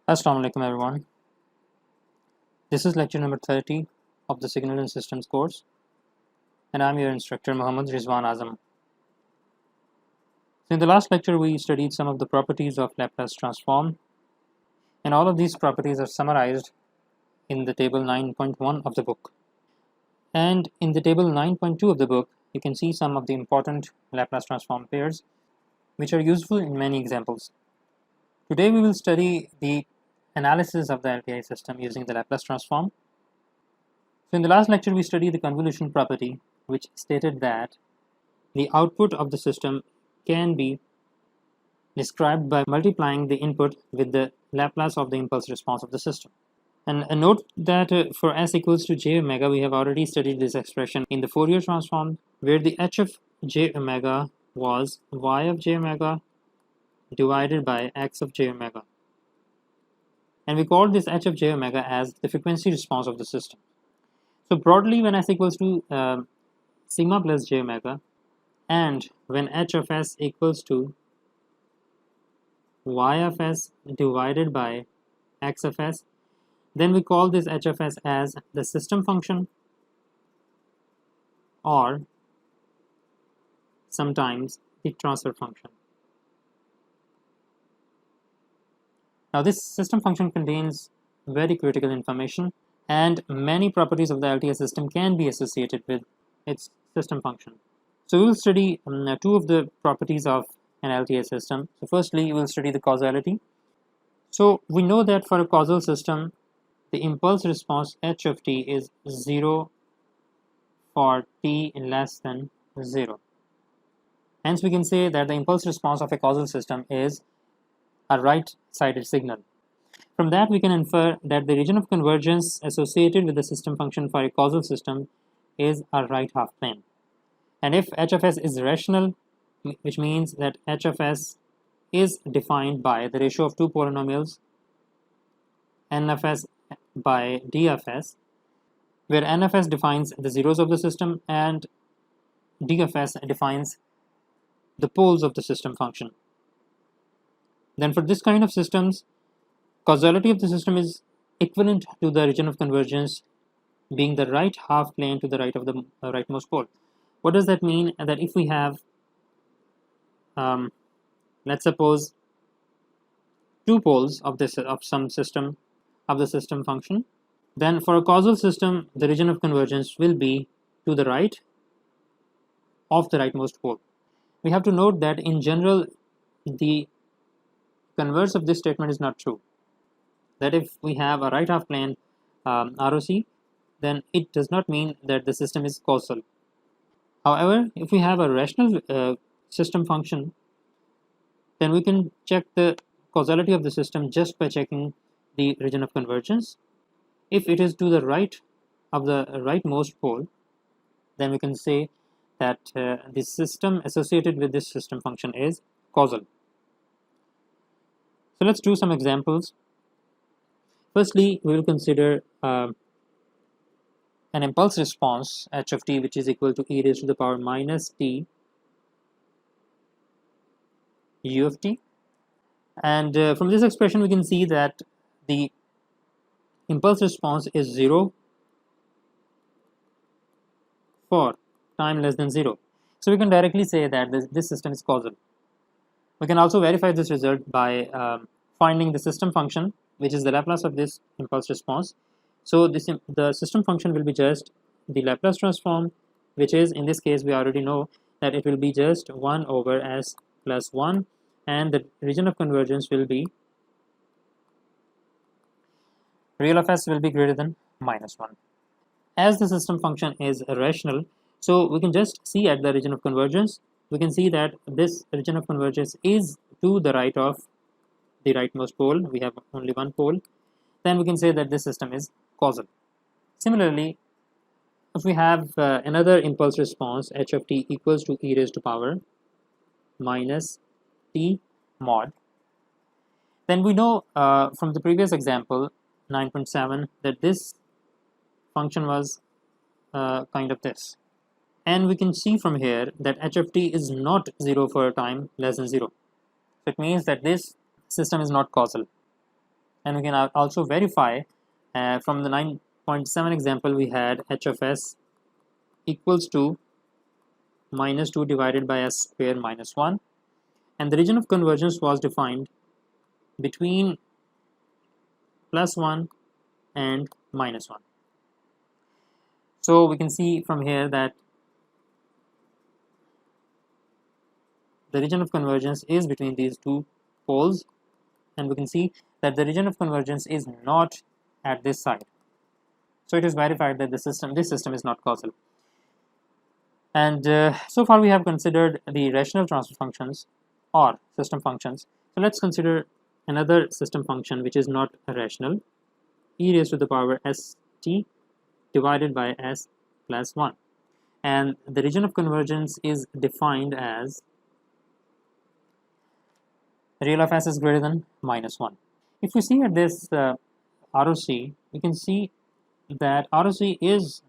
Assalamu alaikum everyone. This is lecture number 30 of the Signal and Systems course, and I'm your instructor Muhammad Rizwan Azam. So in the last lecture we studied some of the properties of Laplace transform, and all of these properties are summarized in the table 9.1 of the book. And in the table 9.2 of the book you can see some of the important Laplace transform pairs which are useful in many examples. Today we will study the analysis of the LTI system using the Laplace transform. So in the last lecture we studied the convolution property, which stated that the output of the system can be described by multiplying the input with the Laplace of the impulse response of the system. And note that for s equals to j omega, we have already studied this expression in the Fourier transform, where the h of j omega was y of j omega divided by x of j omega. And we called this h of j omega as the frequency response of the system. So broadly, when s equals to sigma plus j omega, and when h of s equals to y of s divided by x of s, then we call this h of s as the system function, or sometimes the transfer function. Now this system function contains very critical information, and many properties of the LTI system can be associated with its system function. So we will study two of the properties of an LTI system. So firstly, we will study the causality. So we know that for a causal system, the impulse response h of t is 0 for t less than 0. Hence we can say that the impulse response of a causal system is a right-sided signal. From that we can infer that the region of convergence associated with the system function for a causal system is a right half plane. And if h of s is rational, which means that h of s is defined by the ratio of two polynomials n of s by d of s, where n of s defines the zeros of the system and d of s defines the poles of the system function. Then for this kind of systems, causality of the system is equivalent to the region of convergence being the right half plane to the right of the rightmost pole. What does that mean? That if we have, let's suppose, two poles of some system of the system function, then for a causal system the region of convergence will be to the right of the rightmost pole. We have to note that in general the converse of this statement is not true. That if we have a right half plane ROC, then it does not mean that the system is causal. However, if we have a rational system function, then we can check the causality of the system just by checking the region of convergence. If it is to the right of the rightmost pole, then we can say that the system associated with this system function is causal. So let's do some examples. Firstly, we will consider an impulse response h of t which is equal to e raised to the power minus t u of t, and from this expression we can see that the impulse response is 0 for time less than 0. So we can directly say that this system is causal. We can also verify this result by finding the system function, which is the Laplace of this impulse response. So the system function will be just the Laplace transform, which is, in this case we already know that it will be just 1 over s plus 1, and the region of convergence will be real of s will be greater than minus 1. As the system function is rational, so we can just see at the region of convergence, we can see that this region of convergence is to the right of the rightmost pole. We have only one pole. Then we can say that this system is causal. Similarly, if we have another impulse response h of t equals to e raised to power minus t mod, then we know from the previous example 9.7 that this function was kind of this, and we can see from here that h of t is not 0 for a time less than 0. So it means that this system is not causal. and we can also verify from the 9.7 example we had h of s equals to minus 2 divided by s square minus 1, and the region of convergence was defined between plus 1 and minus 1. So we can see from here that the region of convergence is between these two poles, and we can see that the region of convergence is not at this side. So it is verified that this system is not causal. And so far we have considered the rational transfer functions or system functions. So let's consider another system function which is not rational, e raised to the power st divided by s plus 1, and the region of convergence is defined as real of s is greater than minus 1. If we see at this ROC, we can see that ROC is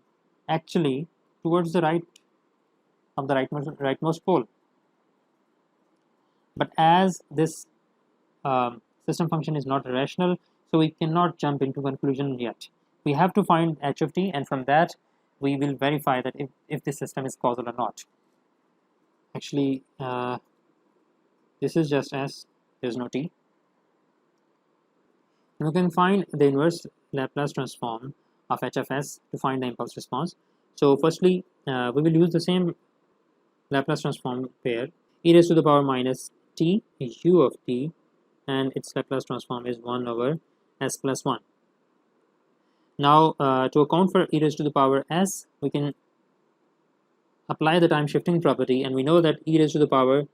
actually towards the right of the rightmost pole, but as this system function is not rational, so we cannot jump into conclusion yet. We have to find h of t, and from that we will verify that if this system is causal or not. Actually, this is just s, there's no t. And we can find the inverse Laplace transform of h of s to find the impulse response. So firstly, we will use the same Laplace transform pair, e raised to the power minus t u of t, and its Laplace transform is 1 over s plus 1. Now to account for e raised to the power s, we can apply the time shifting property, and we know that e raised to the power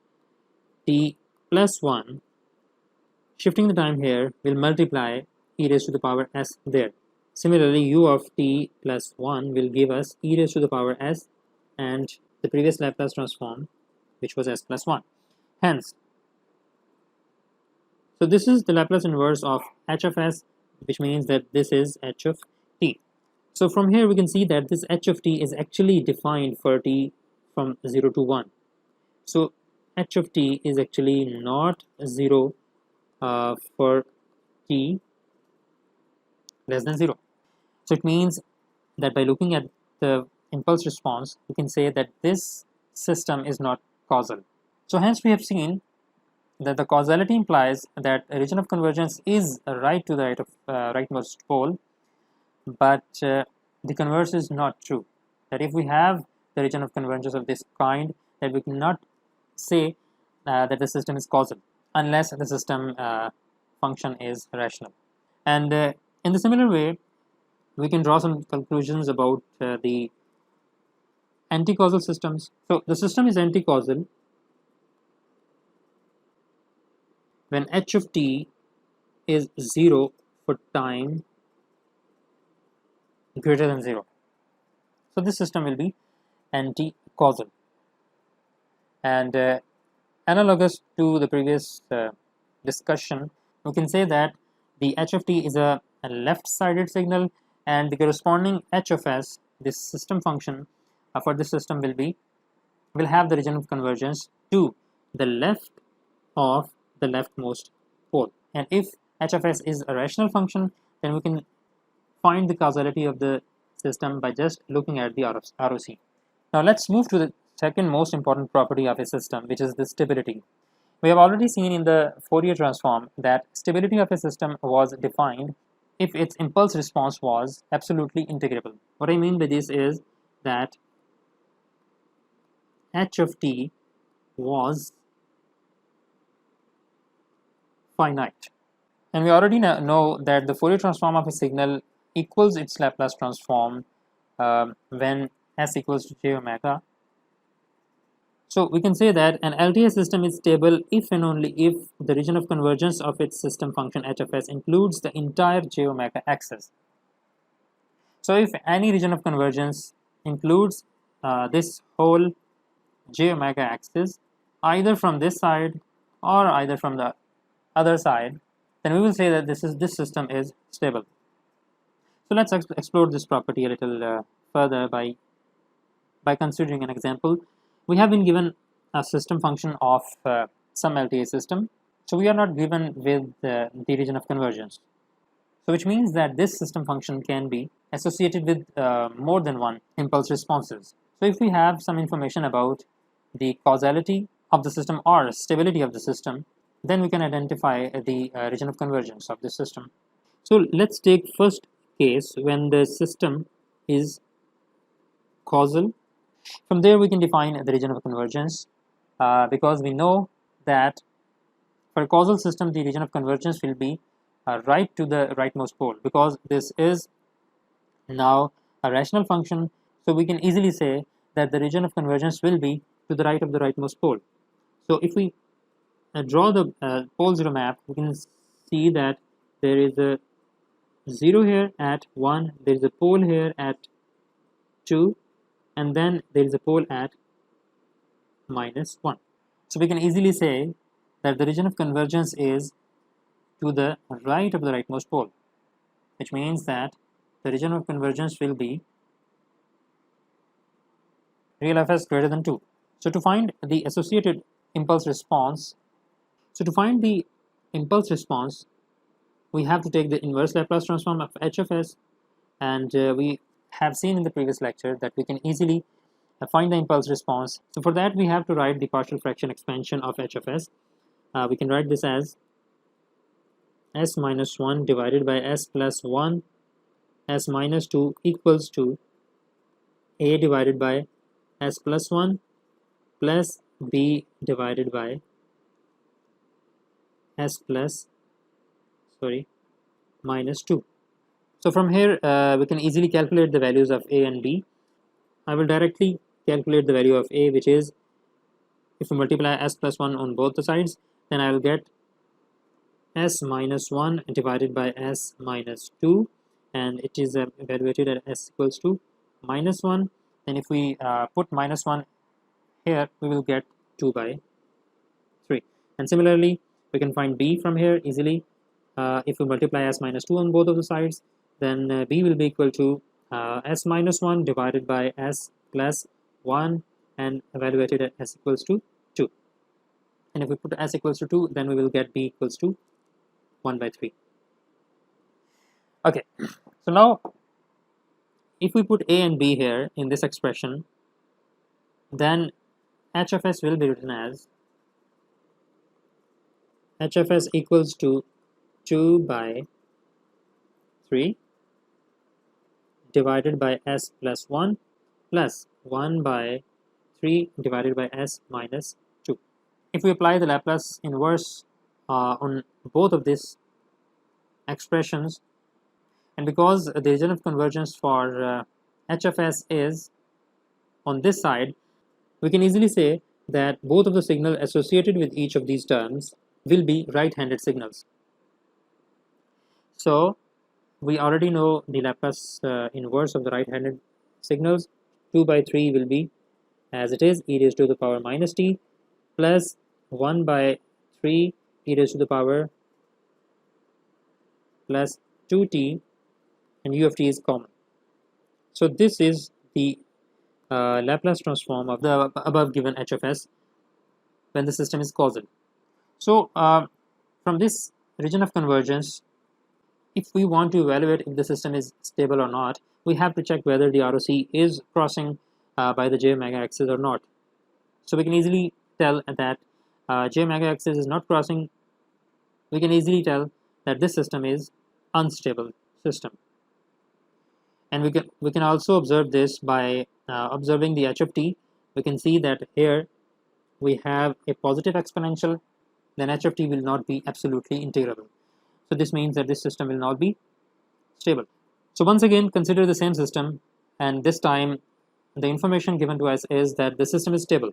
t plus 1, shifting the time here, will multiply e raised to the power s there. Similarly, u of t plus 1 will give us e raised to the power s and the previous Laplace transform, which was s plus 1. Hence, so this is the Laplace inverse of h of s, which means that this is h of t. So from here we can see that this h of t is actually defined for t from 0 to 1. So h of t is actually not 0 for t less than 0. So it means that by looking at the impulse response, we can say that this system is not causal. So hence we have seen that the causality implies that a region of convergence is right to the right of rightmost pole, but the converse is not true. That if we have the region of convergence of this kind, that we cannot say that the system is causal unless the system function is rational. And in the similar way, we can draw some conclusions about the anticausal systems. So the system is anticausal when h of t is 0 for time greater than 0. So this system will be anticausal. And analogous to the previous discussion, we can say that the h of t is a left-sided signal, and the corresponding h of s, this system function for this system will have the region of convergence to the left of the leftmost pole. And if h of s is a rational function, then we can find the causality of the system by just looking at the ROC. Now let's move to the second most important property of a system, which is the stability. We have already seen in the Fourier transform that stability of a system was defined if its impulse response was absolutely integrable. What I mean by this is that h of t was finite. And we already know that the Fourier transform of a signal equals its Laplace transform when s equals to j omega. So we can say that an LTI system is stable if and only if the region of convergence of its system function h of s includes the entire j omega axis. So if any region of convergence includes this whole j omega axis, either from this side or either from the other side, then we will say that this system is stable. So let's explore this property a little further by considering an example. We have been given a system function of some LTI system, so we are not given with the region of convergence. So which means that this system function can be associated with more than one impulse responses. So if we have some information about the causality of the system or stability of the system, then we can identify the region of convergence of the system. So let's take first case when the system is causal. From there we can define the region of convergence because we know that for a causal system the region of convergence will be right to the rightmost pole, because this is now a rational function, so we can easily say that the region of convergence will be to the right of the rightmost pole. So if we draw the pole zero map, we can see that there is a 0 here at 1, there is a pole here at 2, and then there is a pole at -1. So we can easily say that the region of convergence is to the right of the rightmost pole, which means that the region of convergence will be real fs greater than 2. So to find the associated impulse response, we have to take the inverse Laplace transform of h of s, and we have seen in the previous lecture that we can easily find the impulse response. So for that we have to write the partial fraction expansion of h of s. We can write this as s minus 1 divided by s plus 1 s minus 2 equals to a divided by s plus 1 plus b divided by s plus minus 2. So from here we can easily calculate the values of a and b. I will directly calculate the value of a, which is, if we multiply s plus 1 on both the sides, then I will get s minus 1 divided by s minus 2, and it is evaluated at s equals to minus 1. And if we put minus 1 here, we will get 2 by 3. And similarly we can find b from here easily. If we multiply s minus 2 on both of the sides, then b will be equal to s minus 1 divided by s plus 1 and evaluated at s equals to 2. And if we put s equals to 2, then we will get b equals to 1 by 3. Okay, so now if we put a and b here in this expression, then h of s will be written as h of s equals to 2 by 3 divided by s plus 1 plus 1 by 3 divided by s minus 2. If we apply the Laplace inverse on both of these expressions, and because the region of convergence for h of s is on this side, we can easily say that both of the signals associated with each of these terms will be right-handed signals. So we already know the Laplace inverse of the right-handed signals. 2 by 3 will be as it is, e raised to the power minus t, plus 1 by 3 e raised to the power plus 2t, and u of t is common. So this is the Laplace transform of the above given h of s when the system is causal. So from this region of convergence, if we want to evaluate if the system is stable or not, we have to check whether the ROC is crossing by the j omega axis or not. So we can easily tell that j omega axis is not crossing. We can easily tell that this system is unstable system, and we can also observe this by observing the h of t. We can see that here we have a positive exponential, then h of t will not be absolutely integrable. So this means that this system will not be stable. So once again, consider the same system, and this time the information given to us is that the system is stable.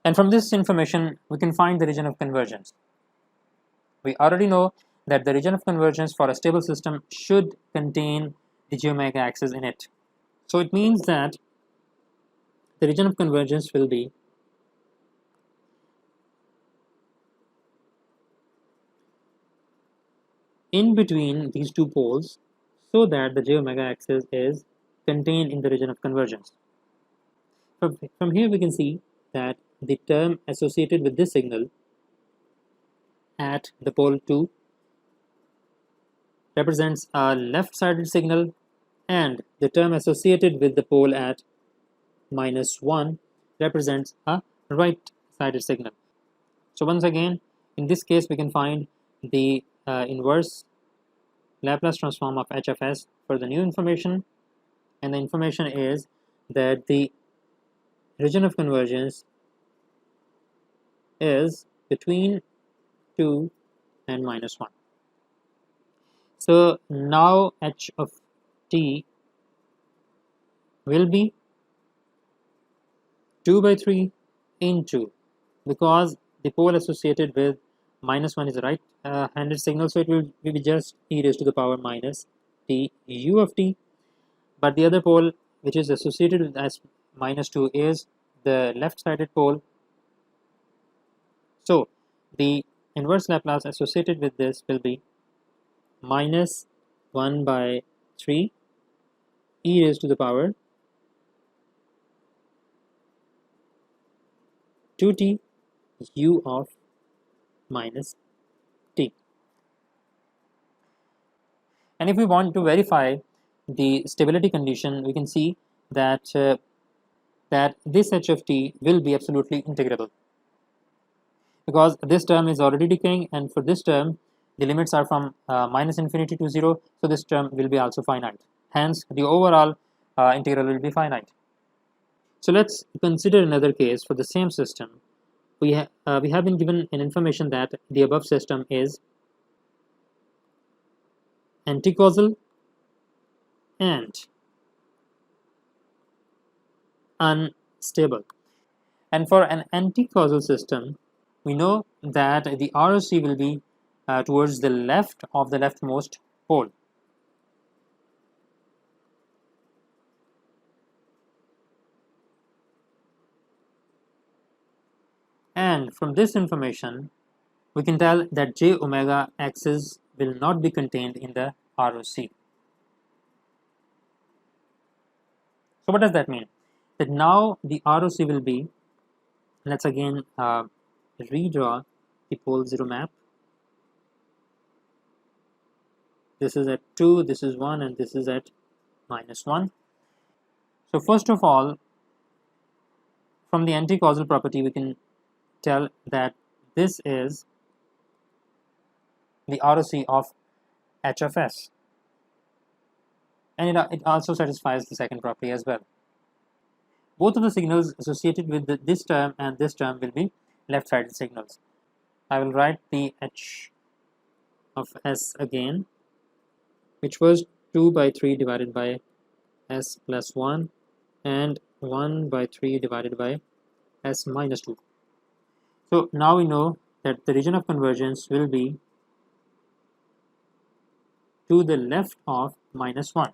And from this information, we can find the region of convergence. We already know that the region of convergence for a stable system should contain the j omega axis in it. So it means that the region of convergence will be in between these two poles, so that the j omega axis is contained in the region of convergence. From here we can see that the term associated with this signal at the pole 2 represents a left-sided signal, and the term associated with the pole at -1 represents a right-sided signal. So once again, in this case, we can find the inverse Laplace transform of h of s for the new information, and the information is that the region of convergence is between 2 and -1. So now h of t will be 2 by 3 into, because the pole associated with -1 is a right-handed signal, so it will be just e raised to the power minus t u of t, but the other pole which is associated with as -2 is the left-sided pole. So the inverse Laplace associated with this will be minus 1 by 3 e raised to the power 2t u of minus t. And if we want to verify the stability condition, we can see that that this h of t will be absolutely integrable, because this term is already decaying, and for this term the limits are from minus infinity to 0, so this term will be also finite. Hence the overall integral will be finite. So let's consider another case for the same system. We have been given an information that the above system is anticausal and unstable. And for an anticausal system, we know that the Rlc will be towards the left of the leftmost pole. And from this information, we can tell that j omega axis will not be contained in the Rlc. So what does that mean? That now the Rlc will be, let's again redraw the pole 0 map. This is at 2, this is 1, and this is at -1. So first of all, from the anticausal property, we can tell that this is the Rlc of h of s, and it also satisfies the second property as well. Both of the signals associated with this term and this term will be left-sided signals. I will write the h of s again, which was 2 by 3 divided by s plus 1 and 1 by 3 divided by s minus 2. So now we know that the region of convergence will be to the left of -1,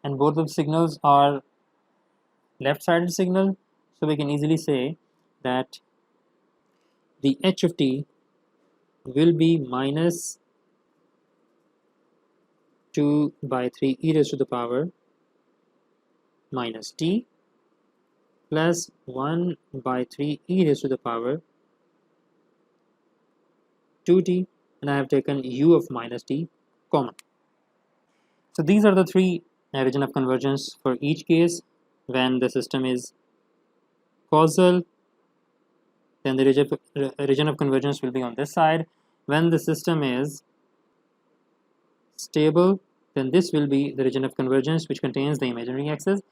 and both of the signals are left-sided signal, so we can easily say that the h of t will be minus 2 by 3 e raised to the power minus t plus 1 by 3 e raised to the power 2t, and I have taken u of minus t common. So these are the three region of convergence for each case. When the system is causal, then the region of convergence will be on this side. When the system is stable, then this will be the region of convergence which contains the imaginary axis.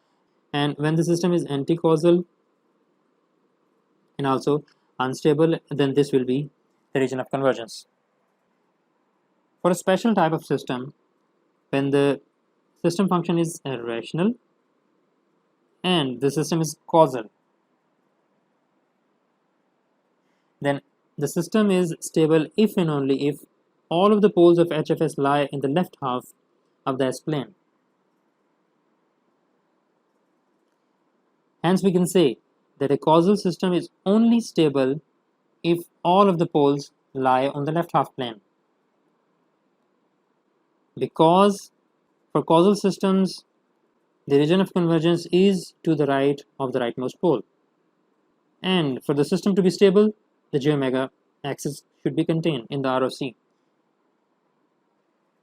And when the system is anticausal and also unstable, then this will be the region of convergence. For a special type of system, when the system function is rational and the system is causal, then the system is stable if and only if all of the poles of h of s lie in the left half of the s-plane. Hence we can say that a causal system is only stable if all of the poles lie on the left half plane, because for causal systems the region of convergence is to the right of the rightmost pole, and for the system to be stable the j omega axis should be contained in the ROC.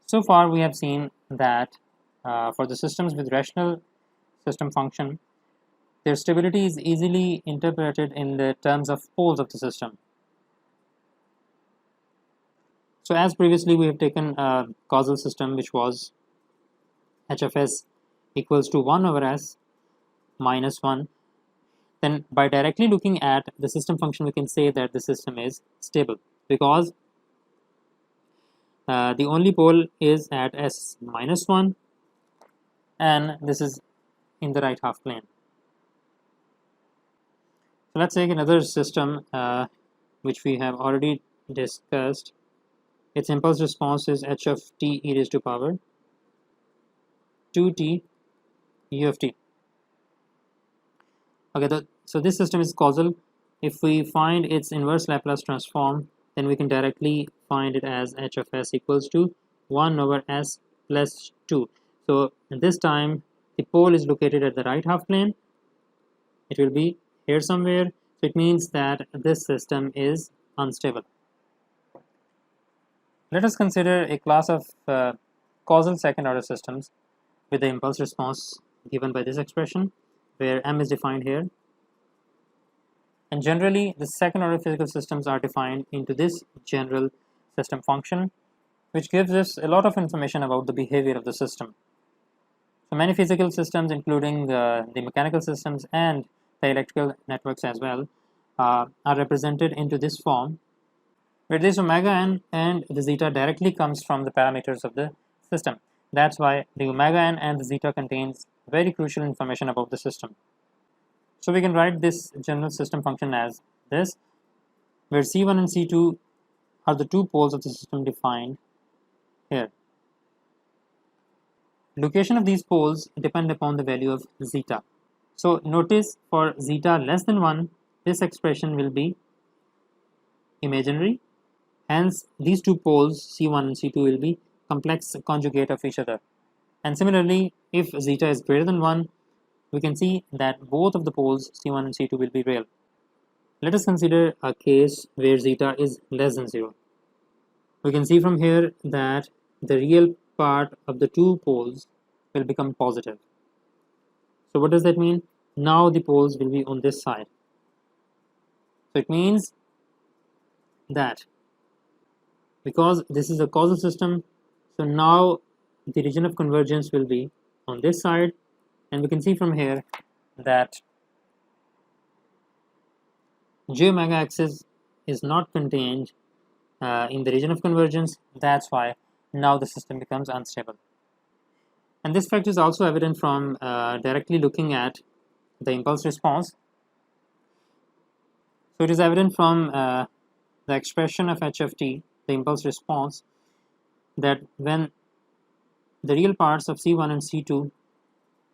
So far we have seen that for the systems with rational system function, their stability is easily interpreted in the terms of poles of the system. So as previously we have taken a causal system which was h of s equals to 1 over s minus 1, then by directly looking at the system function we can say that the system is stable because the only pole is at s minus 1 and this is in the right half plane. So let's take another system which we have already discussed. Its impulse response is h of t e raised to power 2t u of t. Okay, so this system is causal. If we find its inverse Laplace transform, then we can directly find it as h of s equals to 1 over s plus 2. So this time the pole is located at the right half plane. It will be here somewhere. So it means that this system is unstable. Let us consider a class of causal second order systems with the impulse response given by this expression where m is defined here. And generally the second order physical systems are defined into this general system function, which gives us a lot of information about the behavior of the system. So many physical systems, including the mechanical systems and the electrical networks as well, are represented into this form, where this omega n and the zeta directly comes from the parameters of the system. That's why the omega n and the zeta contains very crucial information about the system. So we can write this general system function as this, where C1 and C2 are the two poles of the system defined here. Location of these poles depend upon the value of zeta. So notice for zeta less than 1, this expression will be imaginary. Hence, these two poles C1 and C2 will be complex conjugate of each other. And similarly, if zeta is greater than 1, we can see that both of the poles C1 and C2 will be real. Let us consider a case where zeta is less than 0. We can see from here that the real part of the two poles will become positive. So what does that mean? Now the poles will be on this side. So it means that because this is a causal system, so now the region of convergence will be on this side, and we can see from here that j omega axis is not contained in the region of convergence. That's why now the system becomes unstable. And this fact is also evident from directly looking at the impulse response. So it is evident from the expression of h of t, the impulse response, that when the real parts of C1 and C2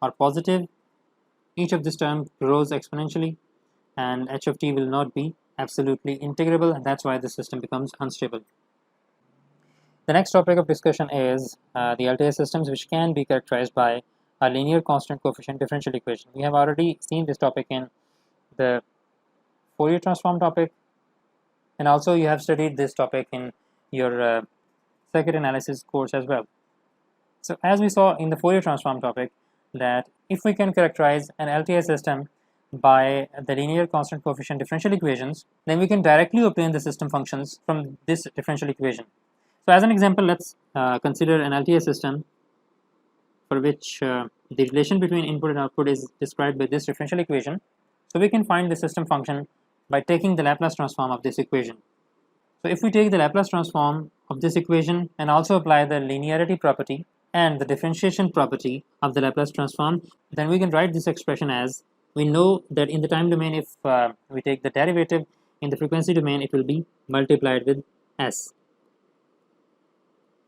are positive, each of this term grows exponentially and h of t will not be absolutely integrable, and that's why the system becomes unstable. The next topic of discussion is the LTI systems, which can be characterized by a linear constant coefficient differential equation. We have already seen this topic in the Fourier transform topic, and also you have studied this topic in your circuit analysis course as well. So as we saw in the Fourier transform topic, that if we can characterize an LTI system by the linear constant coefficient differential equations, then we can directly obtain the system functions from this differential equation. So as an example, let's consider an LTI system for which the relation between input and output is described by this differential equation. So we can find the system function by taking the Laplace transform of this equation. So if we take the Laplace transform of this equation and also apply the linearity property and the differentiation property of the Laplace transform, then we can write this expression as, we know that in the time domain, if we take the derivative in the frequency domain, it will be multiplied with s.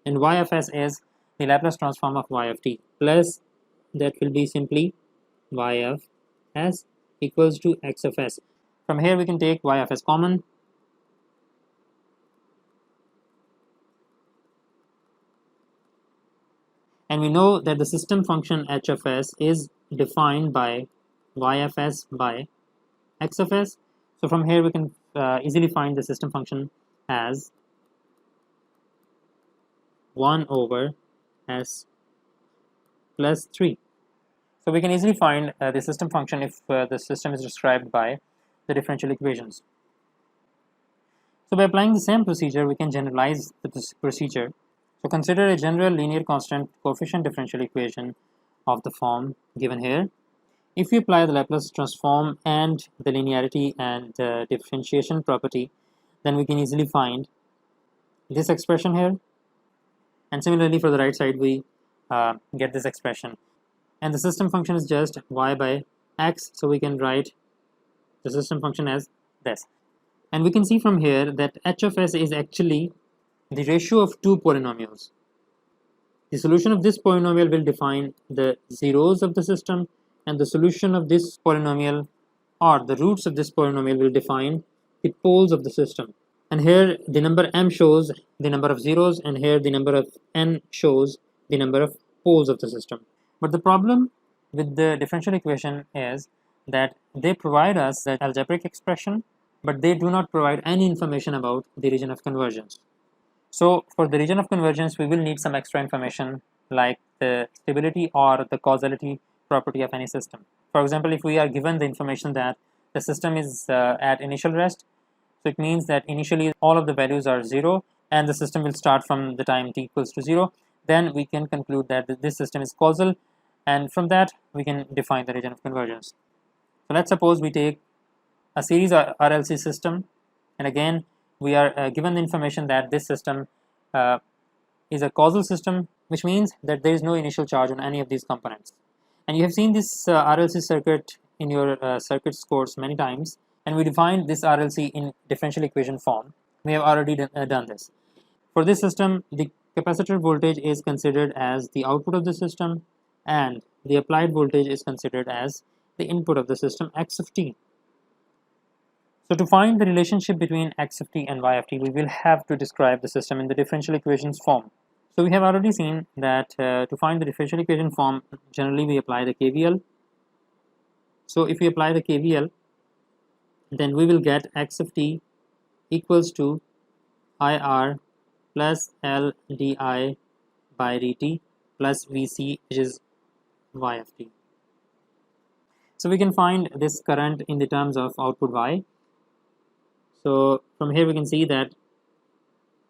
And y of s is the Laplace transform of y of t, plus that will be simply y of s equals to x of s. From here we can take y of s common, and we know that the system function h of s is defined by y of s by x of s. So from here we can easily find the system function as 1 over s plus 3. So we can easily find the system function if the system is described by the differential equations. So by applying the same procedure, we can generalize this procedure. So consider a general linear constant coefficient differential equation of the form given here. If we apply the Laplace transform and the linearity and differentiation property, then we can easily find this expression here. And similarly for the right side, we get this expression. And the system function is just y by x, so we can write the system function as this. And we can see from here that h of s is actually the ratio of two polynomials. The solution of this polynomial will define the zeros of the system, and the solution of this polynomial or the roots of this polynomial will define the poles of the system. And here the number m shows the number of zeros, and here the number of n shows the number of poles of the system. But the problem with the differential equation is that they provide us the algebraic expression, but they do not provide any information about the region of convergence. So for the region of convergence, we will need some extra information like the stability or the causality property of any system. For example, if we are given the information that the system is at initial rest, so it means that initially all of the values are 0 and the system will start from the time t equals to 0, then we can conclude that this system is causal, and from that we can define the region of convergence. So let's suppose we take a series RLC system, and again we are given the information that this system is a causal system, which means that there is no initial charge on any of these components. And you have seen this RLC circuit in your circuits course many times, and we defined this RLC in differential equation form. We have already done this. For this system, the capacitor voltage is considered as the output of the system, and the applied voltage is considered as the input of the system x of t. So to find the relationship between x of t and y of t, we will have to describe the system in the differential equations form. So we have already seen that to find the differential equation form, generally we apply the KVL. So if we apply the KVL, then we will get x of t equals to IR plus LDI by dt plus VC, which is y of t. So we can find this current in the terms of output y. So from here we can see that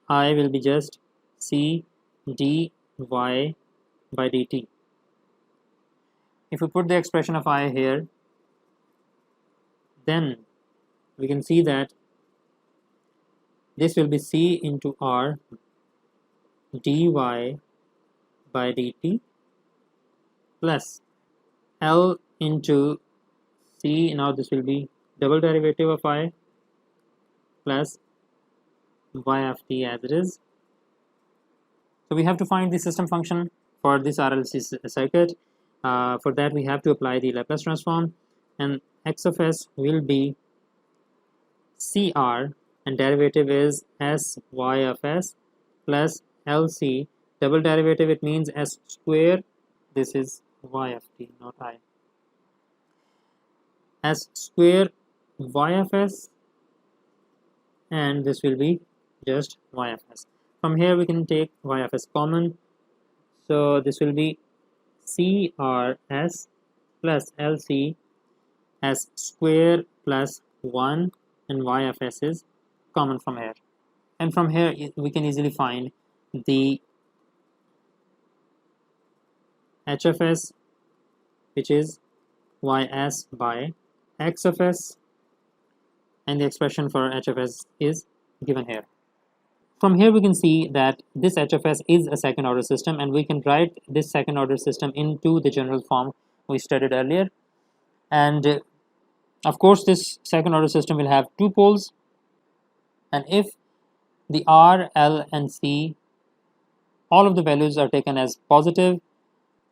I will be just C dy by dt. If we put the expression of I here, then we can see that this will be C into R dy by dt plus L into C. Now this will be double derivative of I plus y of t as it is. So we have to find the system function for this RLC circuit. For that we have to apply the Laplace transform, and x of s will be CR, and derivative is sy of s plus LC. Double derivative, it means s square. This is y of t, not I. S square y of s, and this will be just y of s. From here we can take y of s common, so this will be CRS plus LC s square plus 1, and y of s is common from here. And from here we can easily find the h of s, which is ys by x of s, and the expression for h of s is given here. From here we can see that this h of s is a second order system, and we can write this second order system into the general form we studied earlier. And of course this second order system will have two poles, and if the R, L and C, all of the values are taken as positive,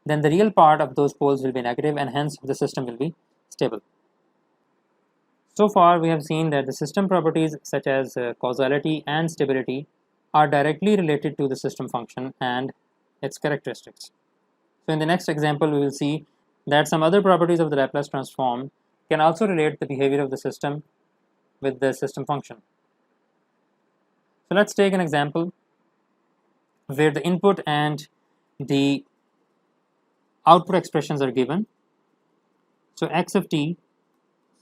then the real part of those poles will be negative, and hence the system will be stable. So far we have seen that the system properties such as causality and stability are directly related to the system function and its characteristics. So in the next example we will see that some other properties of the Laplace transform can also relate the behavior of the system with the system function. So let's take an example where the input and the output expressions are given. So x of t,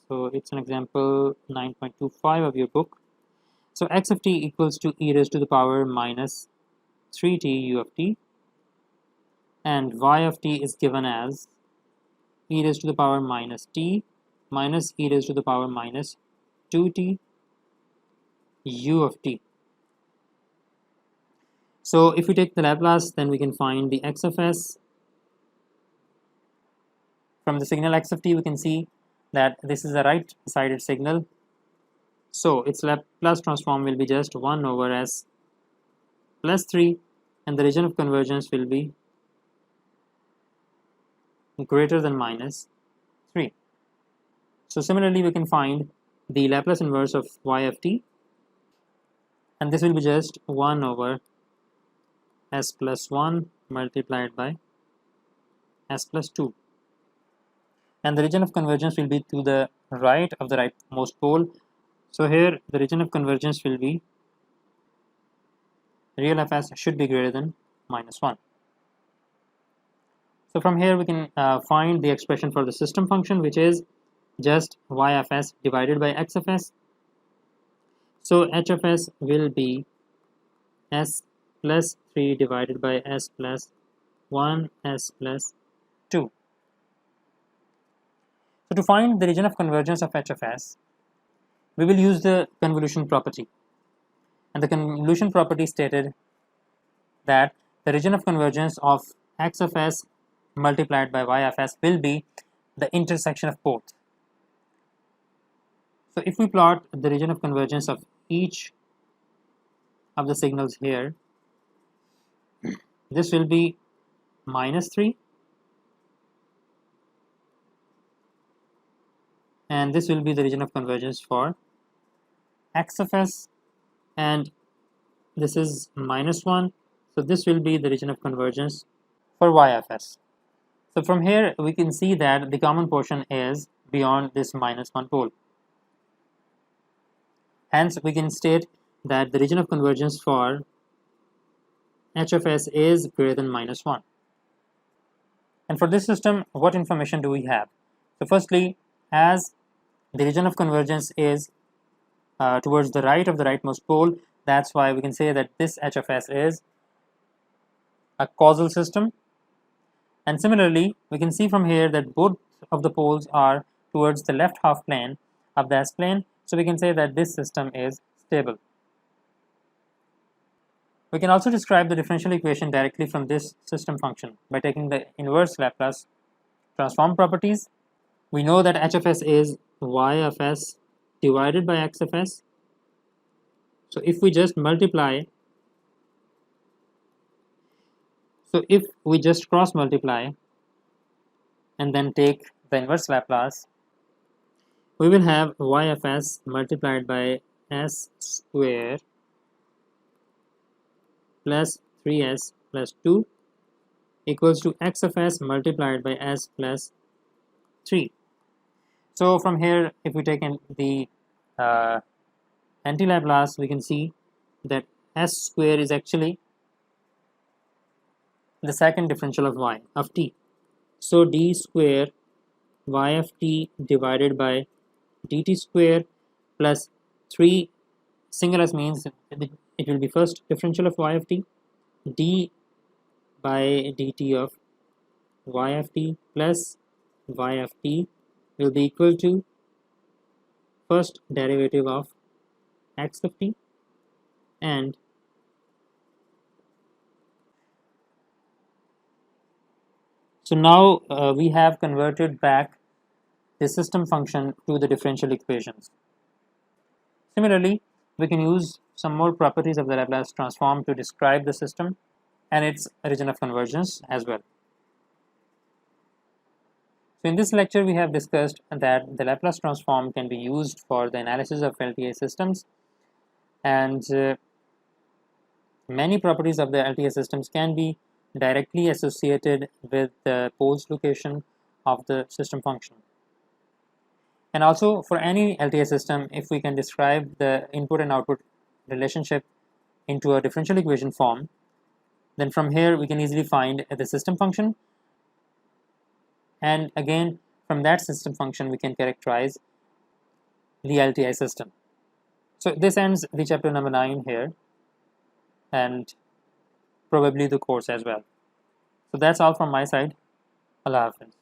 so it's an example 9.25 of your book. So x of t equals to e raised to the power minus 3t u of t, and y of t is given as e raised to the power minus t minus e raised to the power minus 2t u of t. So if we take the Laplace, then we can find the x of s. From the signal x of t, we can see that this is a right-sided signal. So its Laplace transform will be just 1 over s plus 3, and the region of convergence will be greater than minus 3. So similarly, we can find the Laplace inverse of y of t, and this will be just 1 over s plus 1 multiplied by s plus 2. And the region of convergence will be to the right of the rightmost pole. So here the region of convergence will be real fs should be greater than minus 1. So from here we can find the expression for the system function, which is just y of s divided by x of s. So h of s will be s plus 3 divided by s plus 1 s plus 2. So to find the region of convergence of h of s, we will use the convolution property. And the convolution property stated that the region of convergence of x of s multiplied by y of s will be the intersection of both. So if we plot the region of convergence of each of the signals here, this will be minus 3, and this will be the region of convergence for x of s, and this is minus 1, so this will be the region of convergence for y of s. So from here we can see that the common portion is beyond this minus 1 pole. Hence we can state that the region of convergence for h of s is greater than minus 1. And for this system, what information do we have? So firstly, as the region of convergence is towards the right of the rightmost pole, that's why we can say that this h of s is a causal system. And similarly, we can see from here that both of the poles are towards the left half plane of the s-plane, so we can say that this system is stable. We can also describe the differential equation directly from this system function by taking the inverse Laplace transform properties. We know that h of s is y of s divided by x of s. So if we just multiply, so if we just cross multiply and then take the inverse Laplace, we will have y of s multiplied by s square plus 3s plus 2 equals to x of s multiplied by s plus 3. So from here, if we take in the anti-Laplace, we can see that s square is actually the second differential of y of t. So d square y of t divided by dt square plus 3 single s means it will be first differential of y of t, d by dt of y of t plus y of t will be equal to first derivative of x of t, and so now we have converted back the system function to the differential equations. Similarly, we can use some more properties of the Laplace transform to describe the system and its region of convergence as well. So in this lecture, we have discussed that the Laplace transform can be used for the analysis of LTI systems, and many properties of the LTI systems can be directly associated with the poles location of the system function. And also for any LTI system, if we can describe the input and output relationship into a differential equation form, then from here we can easily find the system function, and again from that system function we can characterize the LTI system. So this ends the chapter number 9 here, and probably the course as well. So that's all from my side. Allah Hafiz.